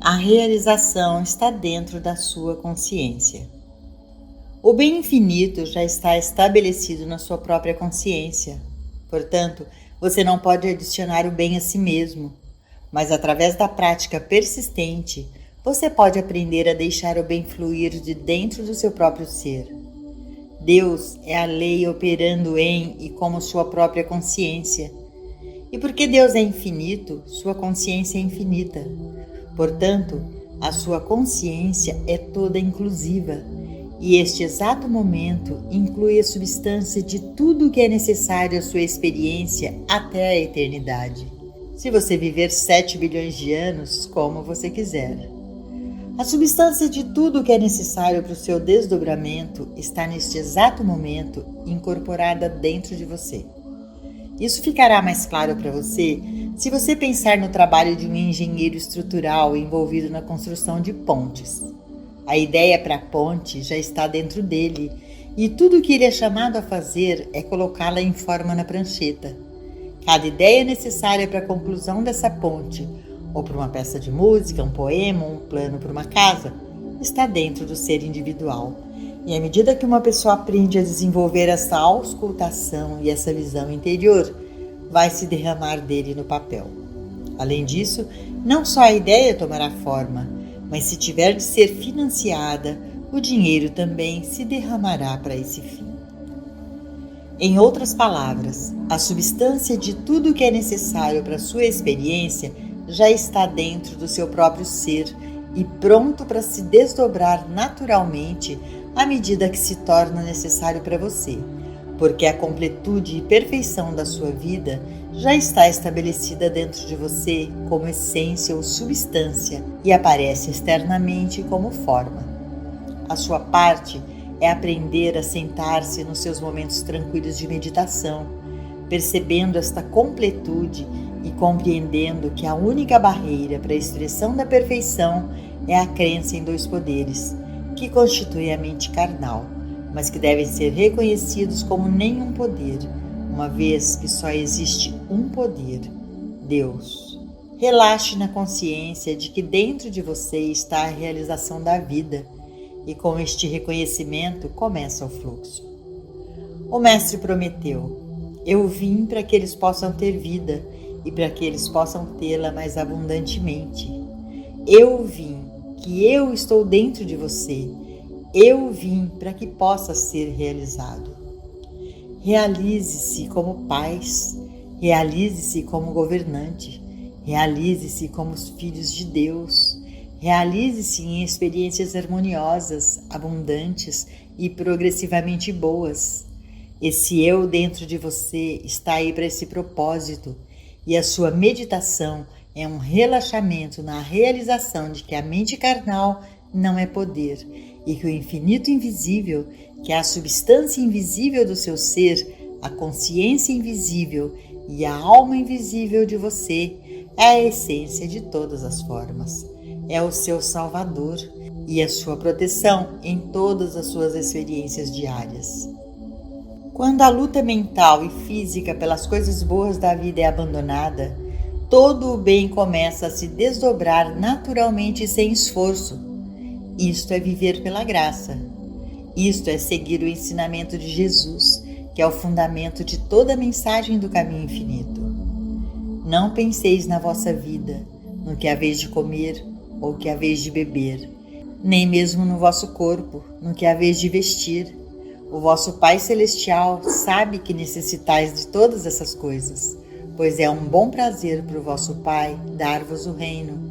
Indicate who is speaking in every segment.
Speaker 1: A realização está dentro da sua consciência. O bem infinito já está estabelecido na sua própria consciência. Portanto, você não pode adicionar o bem a si mesmo, mas através da prática persistente, você pode aprender a deixar o bem fluir de dentro do seu próprio ser. Deus é a lei operando em e como sua própria consciência. E porque Deus é infinito, sua consciência é infinita. Portanto, a sua consciência é toda inclusiva, e este exato momento inclui a substância de tudo o que é necessário à sua experiência até a eternidade. Se você viver 7 bilhões de anos, como você quiser. A substância de tudo o que é necessário para o seu desdobramento está neste exato momento incorporada dentro de você. Isso ficará mais claro para você se você pensar no trabalho de um engenheiro estrutural envolvido na construção de pontes. A ideia para a ponte já está dentro dele e tudo o que ele é chamado a fazer é colocá-la em forma na prancheta. Cada ideia necessária para a conclusão dessa ponte, ou para uma peça de música, um poema, um plano para uma casa, está dentro do ser individual. E à medida que uma pessoa aprende a desenvolver essa auscultação e essa visão interior, vai se derramar dele no papel. Além disso, não só a ideia tomará forma, mas se tiver de ser financiada, o dinheiro também se derramará para esse fim. Em outras palavras, a substância de tudo o que é necessário para a sua experiência já está dentro do seu próprio ser e pronto para se desdobrar naturalmente à medida que se torna necessário para você, porque a completude e perfeição da sua vida já está estabelecida dentro de você como essência ou substância e aparece externamente como forma. A sua parte é aprender a sentar-se nos seus momentos tranquilos de meditação, percebendo esta completude e compreendendo que a única barreira para a expressão da perfeição é a crença em 2 poderes, que constituem a mente carnal, mas que devem ser reconhecidos como nenhum poder, uma vez que só existe um poder, Deus. Relaxe na consciência de que dentro de você está a realização da vida, e com este reconhecimento começa o fluxo. O Mestre prometeu: eu vim para que eles possam ter vida e para que eles possam tê-la mais abundantemente. Eu vim, que eu estou dentro de você. Eu vim para que possa ser realizado. Realize-se como pais, realize-se como governante, realize-se como os filhos de Deus, realize-se em experiências harmoniosas, abundantes e progressivamente boas. Esse eu dentro de você está aí para esse propósito, e a sua meditação é um relaxamento na realização de que a mente carnal não é poder e que o infinito invisível, que é a substância invisível do seu ser, a consciência invisível e a alma invisível de você, é a essência de todas as formas. É o seu salvador e a sua proteção em todas as suas experiências diárias. Quando a luta mental e física pelas coisas boas da vida é abandonada, todo o bem começa a se desdobrar naturalmente e sem esforço. Isto é viver pela graça. Isto é seguir o ensinamento de Jesus, que é o fundamento de toda a mensagem do caminho infinito. Não penseis na vossa vida, no que haveis de comer ou que haveis de beber, nem mesmo no vosso corpo, no que haveis de vestir. O vosso Pai Celestial sabe que necessitais de todas essas coisas, pois é um bom prazer para o vosso Pai dar-vos o reino.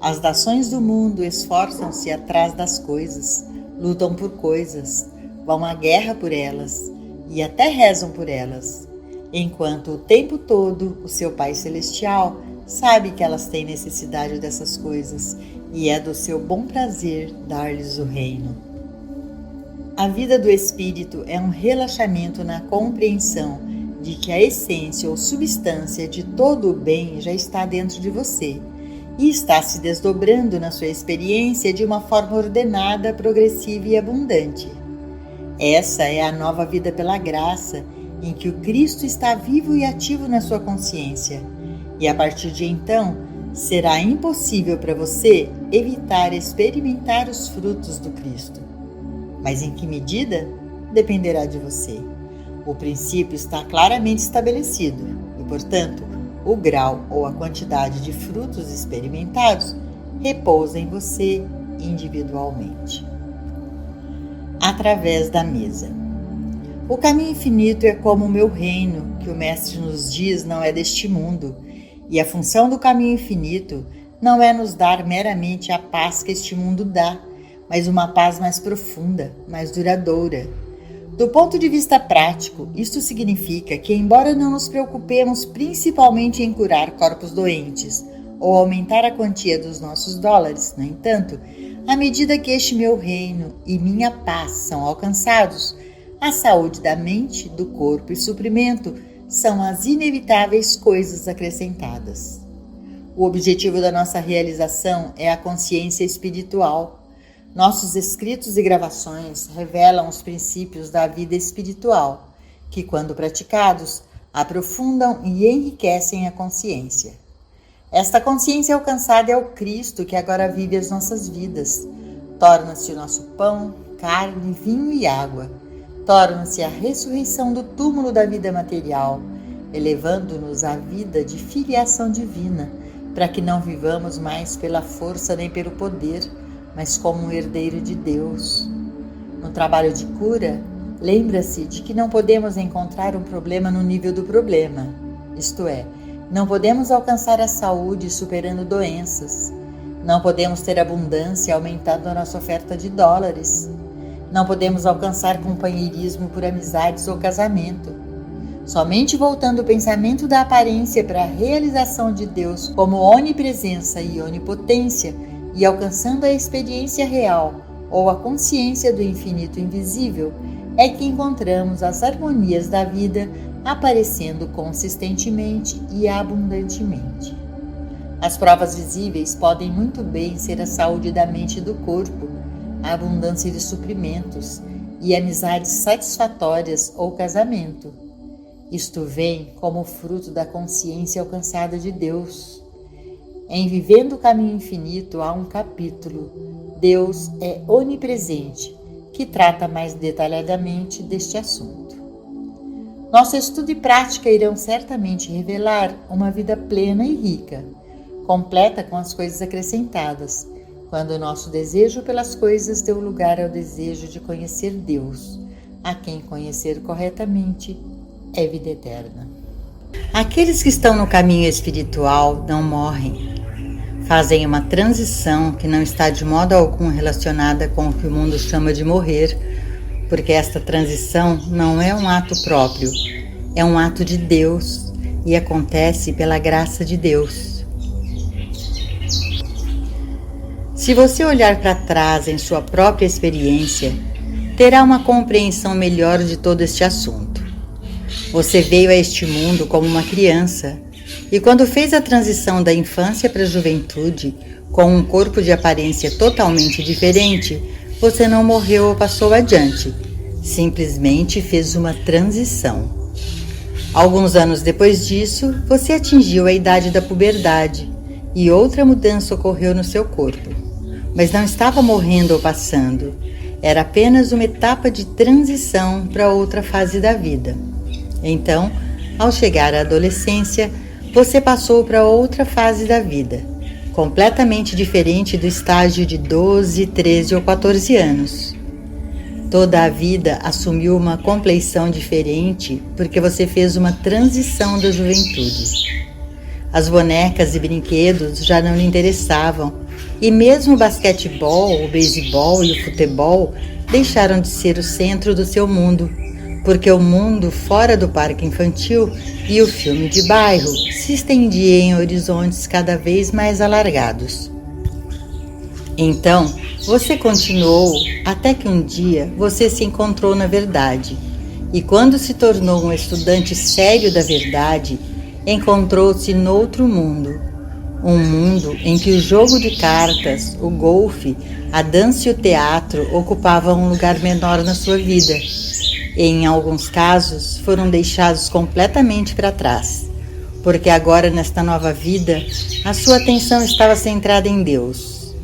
Speaker 1: As nações do mundo esforçam-se atrás das coisas, lutam por coisas, vão à guerra por elas e até rezam por elas, enquanto o tempo todo o seu Pai Celestial sabe que elas têm necessidade dessas coisas e é do seu bom prazer dar-lhes o reino. A vida do espírito é um relaxamento na compreensão de que a essência ou substância de todo o bem já está dentro de você e está se desdobrando na sua experiência de uma forma ordenada, progressiva e abundante. Essa é a nova vida pela graça, em que o Cristo está vivo e ativo na sua consciência, e a partir de então, será impossível para você evitar experimentar os frutos do Cristo. Mas em que medida? Dependerá de você. O princípio está claramente estabelecido e, portanto, o grau ou a quantidade de frutos experimentados repousa em você individualmente. Através da mesa. O caminho infinito é como o meu reino, que o Mestre nos diz não é deste mundo, e a função do caminho infinito não é nos dar meramente a paz que este mundo dá, mas uma paz mais profunda, mais duradoura. Do ponto de vista prático, isto significa que, embora não nos preocupemos principalmente em curar corpos doentes ou aumentar a quantia dos nossos dólares, no entanto, à medida que este meu reino e minha paz são alcançados, a saúde da mente, do corpo e suprimento são as inevitáveis coisas acrescentadas. O objetivo da nossa realização é a consciência espiritual. Nossos escritos e gravações revelam os princípios da vida espiritual, que, quando praticados, aprofundam e enriquecem a consciência. Esta consciência alcançada é o Cristo que agora vive as nossas vidas. Torna-se o nosso pão, carne, vinho e água. Torna-se a ressurreição do túmulo da vida material, elevando-nos à vida de filiação divina, para que não vivamos mais pela força nem pelo poder, mas como um herdeiro de Deus. No trabalho de cura, lembra-se de que não podemos encontrar um problema no nível do problema, isto é, não podemos alcançar a saúde superando doenças, não podemos ter abundância aumentando a nossa oferta de dólares, não podemos alcançar companheirismo por amizades ou casamento. Somente voltando o pensamento da aparência para a realização de Deus como onipresença e onipotência e alcançando a experiência real ou a consciência do infinito invisível, é que encontramos as harmonias da vida aparecendo consistentemente e abundantemente. As provas visíveis podem muito bem ser a saúde da mente e do corpo, a abundância de suprimentos e amizades satisfatórias ou casamento. Isto vem como fruto da consciência alcançada de Deus. Em Vivendo o Caminho Infinito há um capítulo, Deus é onipresente, que trata mais detalhadamente deste assunto. Nosso estudo e prática irão certamente revelar uma vida plena e rica, completa com as coisas acrescentadas, quando o nosso desejo pelas coisas deu lugar ao desejo de conhecer Deus, a quem conhecer corretamente é vida eterna. Aqueles que estão no caminho espiritual não morrem. Fazem uma transição que não está de modo algum relacionada com o que o mundo chama de morrer, porque esta transição não é um ato próprio, é um ato de Deus e acontece pela graça de Deus. Se você olhar para trás em sua própria experiência, terá uma compreensão melhor de todo este assunto. Você veio a este mundo como uma criança e quando fez a transição da infância para a juventude, com um corpo de aparência totalmente diferente, você não morreu ou passou adiante, simplesmente fez uma transição. Alguns anos depois disso, você atingiu a idade da puberdade e outra mudança ocorreu no seu corpo. Mas não estava morrendo ou passando, era apenas uma etapa de transição para outra fase da vida. Então, ao chegar à adolescência, você passou para outra fase da vida, completamente diferente do estágio de 12, 13 ou 14 anos. Toda a vida assumiu uma compleição diferente porque você fez uma transição da juventude. As bonecas e brinquedos já não lhe interessavam, e mesmo o basquetebol, o beisebol e o futebol deixaram de ser o centro do seu mundo, porque o mundo fora do parque infantil e o filme de bairro se estendia em horizontes cada vez mais alargados. Então, você continuou até que um dia você se encontrou na verdade, e quando se tornou um estudante sério da verdade, encontrou-se noutro mundo. Um mundo em que o jogo de cartas, o golfe, a dança e o teatro ocupavam um lugar menor na sua vida e, em alguns casos, foram deixados completamente para trás. porque agora, nesta nova vida, a sua atenção estava centrada em Deus.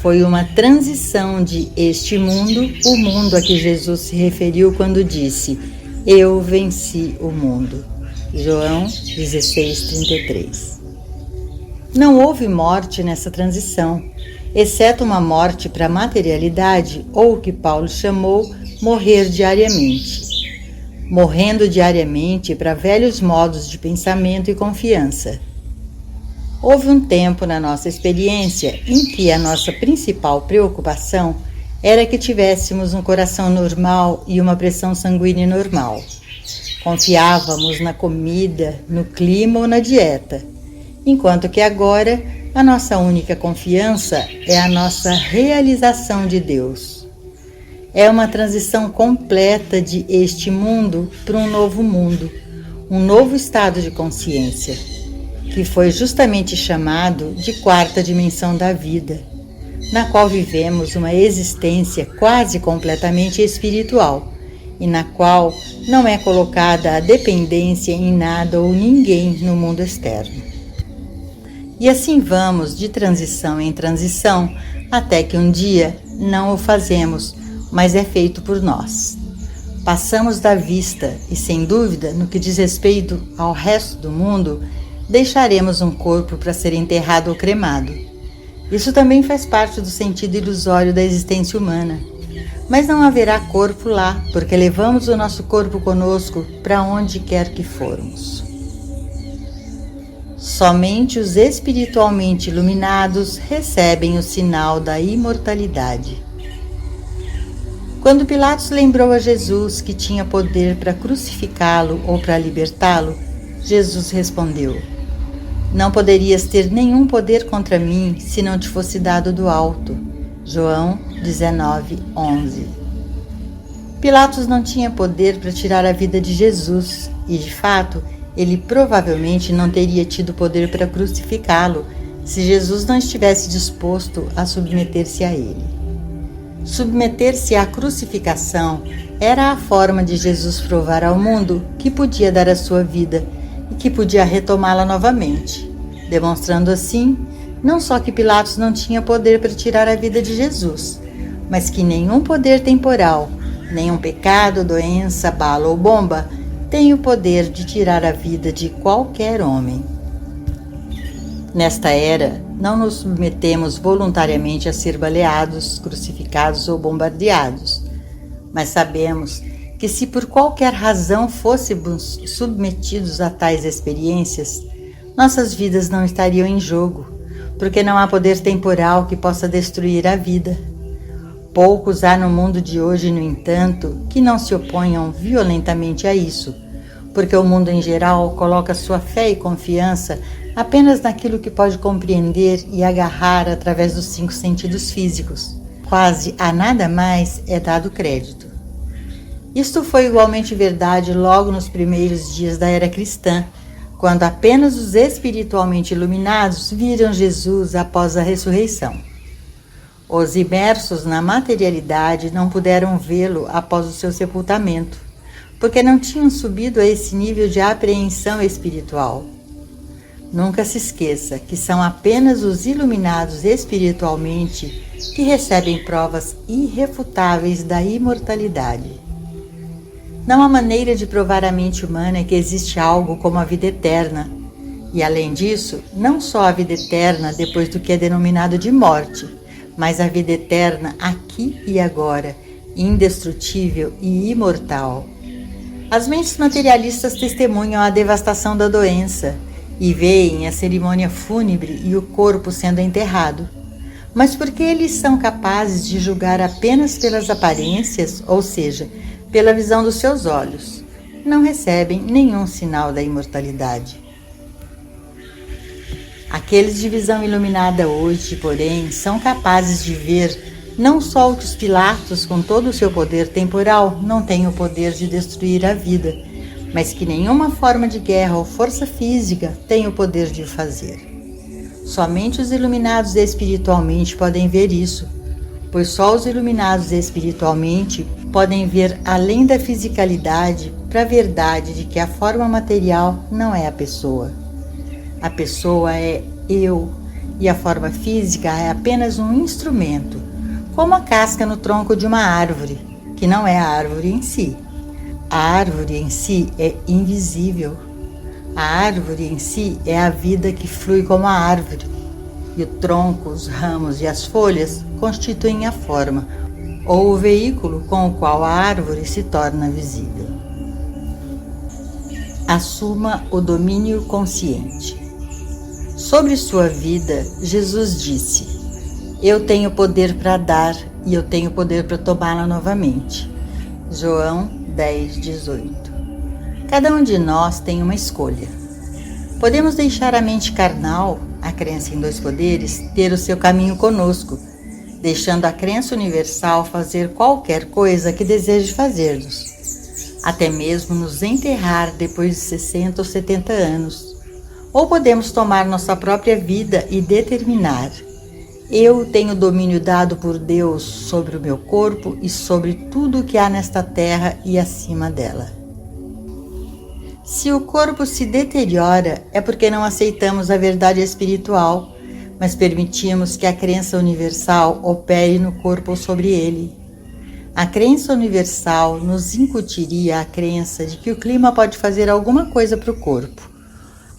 Speaker 1: Foi uma transição de este mundo, o mundo a que Jesus se referiu quando disse: Eu venci o mundo. João 16:33. Não houve morte nessa transição, exceto uma morte para a materialidade, ou o que Paulo chamou morrer diariamente. Morrendo diariamente para velhos modos de pensamento e confiança. Houve um tempo na nossa experiência em que a nossa principal preocupação era que tivéssemos um coração normal e uma pressão sanguínea normal. Confiávamos na comida, no clima ou na dieta, enquanto que agora a nossa única confiança é a nossa realização de Deus. É uma transição completa de este mundo para um novo mundo, um novo estado de consciência, que foi justamente chamado de quarta dimensão da vida, na qual vivemos uma existência quase completamente espiritual e na qual não é colocada a dependência em nada ou ninguém no mundo externo. E assim vamos de transição em transição até que um dia não o fazemos, mas é feito por nós. Passamos da vista e, sem dúvida, no que diz respeito ao resto do mundo, deixaremos um corpo para ser enterrado ou cremado. Isso também faz parte do sentido ilusório da existência humana. Mas não haverá corpo lá, porque levamos o nosso corpo conosco para onde quer que formos. Somente os espiritualmente iluminados recebem o sinal da imortalidade. Quando Pilatos lembrou a Jesus que tinha poder para crucificá-lo ou para libertá-lo, Jesus respondeu: Não poderias ter nenhum poder contra mim se não te fosse dado do alto. João 19:11. Pilatos não tinha poder para tirar a vida de Jesus e, de fato, ele provavelmente não teria tido poder para crucificá-lo se Jesus não estivesse disposto a submeter-se a ele. Submeter-se à crucificação era a forma de Jesus provar ao mundo que podia dar a sua vida e que podia retomá-la novamente, demonstrando assim não só que Pilatos não tinha poder para tirar a vida de Jesus, mas que nenhum poder temporal, nenhum pecado, doença, bala ou bomba tem o poder de tirar a vida de qualquer homem. Nesta era, não nos submetemos voluntariamente a ser baleados, crucificados ou bombardeados, mas sabemos que se por qualquer razão fôssemos submetidos a tais experiências, nossas vidas não estariam em jogo, porque não há poder temporal que possa destruir a vida. Poucos há no mundo de hoje, no entanto, que não se oponham violentamente a isso, porque o mundo em geral coloca sua fé e confiança apenas naquilo que pode compreender e agarrar através dos 5 sentidos físicos. Quase a nada mais é dado crédito. Isto foi igualmente verdade logo nos primeiros dias da era cristã, quando apenas os espiritualmente iluminados viram Jesus após a ressurreição. Os imersos na materialidade não puderam vê-lo após o seu sepultamento, porque não tinham subido a esse nível de apreensão espiritual. Nunca se esqueça que são apenas os iluminados espiritualmente que recebem provas irrefutáveis da imortalidade. Não há maneira de provar à mente humana que existe algo como a vida eterna. E, além disso, não só a vida eterna depois do que é denominado de morte, mas a vida eterna aqui e agora, indestrutível e imortal. As mentes materialistas testemunham a devastação da doença e veem a cerimônia fúnebre e o corpo sendo enterrado. Mas porque eles são capazes de julgar apenas pelas aparências, ou seja, pela visão dos seus olhos, não recebem nenhum sinal da imortalidade. Aqueles de visão iluminada hoje, porém, são capazes de ver não só o que os Pilatos, com todo o seu poder temporal, não têm o poder de destruir a vida, mas que nenhuma forma de guerra ou força física tem o poder de o fazer. Somente os iluminados espiritualmente podem ver isso, pois só os iluminados espiritualmente podem ver além da fisicalidade para a verdade de que a forma material não é a pessoa. A pessoa é eu, e a forma física é apenas um instrumento, como a casca no tronco de uma árvore, que não é a árvore em si. A árvore em si é invisível. A árvore em si é a vida que flui como a árvore, e o tronco, os ramos e as folhas constituem a forma, ou o veículo com o qual a árvore se torna visível. Assuma o domínio consciente. Sobre sua vida, Jesus disse: eu tenho poder para dar e eu tenho poder para tomá-la novamente. João 10:18. Cada um de nós tem uma escolha. Podemos deixar a mente carnal, a crença em dois poderes, ter o seu caminho conosco, deixando a crença universal fazer qualquer coisa que deseje fazer-nos, até mesmo nos enterrar depois de 60 ou 70 anos. Ou podemos tomar nossa própria vida e determinar: eu tenho domínio dado por Deus sobre o meu corpo e sobre tudo o que há nesta terra e acima dela. Se o corpo se deteriora, é porque não aceitamos a verdade espiritual, mas permitimos que a crença universal opere no corpo ou sobre ele. A crença universal nos incutiria a crença de que o clima pode fazer alguma coisa para o corpo.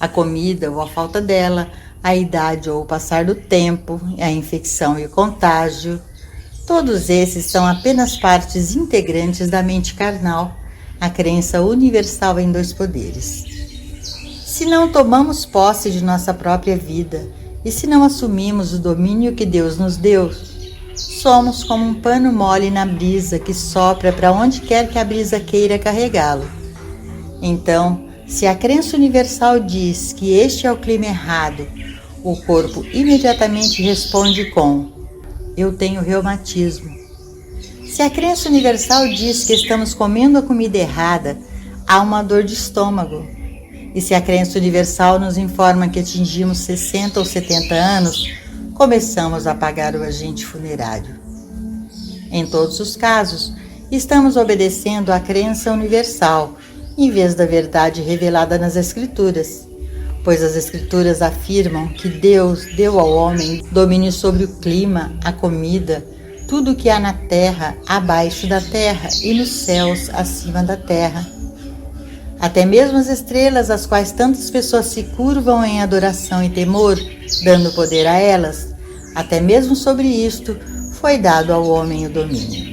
Speaker 1: A comida ou a falta dela, a idade ou o passar do tempo, a infecção e o contágio. Todos esses são apenas partes integrantes da mente carnal, a crença universal em dois poderes. Se não tomamos posse de nossa própria vida e se não assumimos o domínio que Deus nos deu, somos como um pano mole na brisa que sopra para onde quer que a brisa queira carregá-lo. Então, se a crença universal diz que este é o clima errado, o corpo imediatamente responde com: eu tenho reumatismo. Se a crença universal diz que estamos comendo a comida errada, há uma dor de estômago. E se a crença universal nos informa que atingimos 60 ou 70 anos, começamos a pagar o agente funerário. Em todos os casos, estamos obedecendo à crença universal, em vez da verdade revelada nas Escrituras, pois as Escrituras afirmam que Deus deu ao homem domínio sobre o clima, a comida, tudo o que há na terra, abaixo da terra e nos céus, acima da terra. Até mesmo as estrelas, às quais tantas pessoas se curvam em adoração e temor, dando poder a elas, até mesmo sobre isto foi dado ao homem o domínio.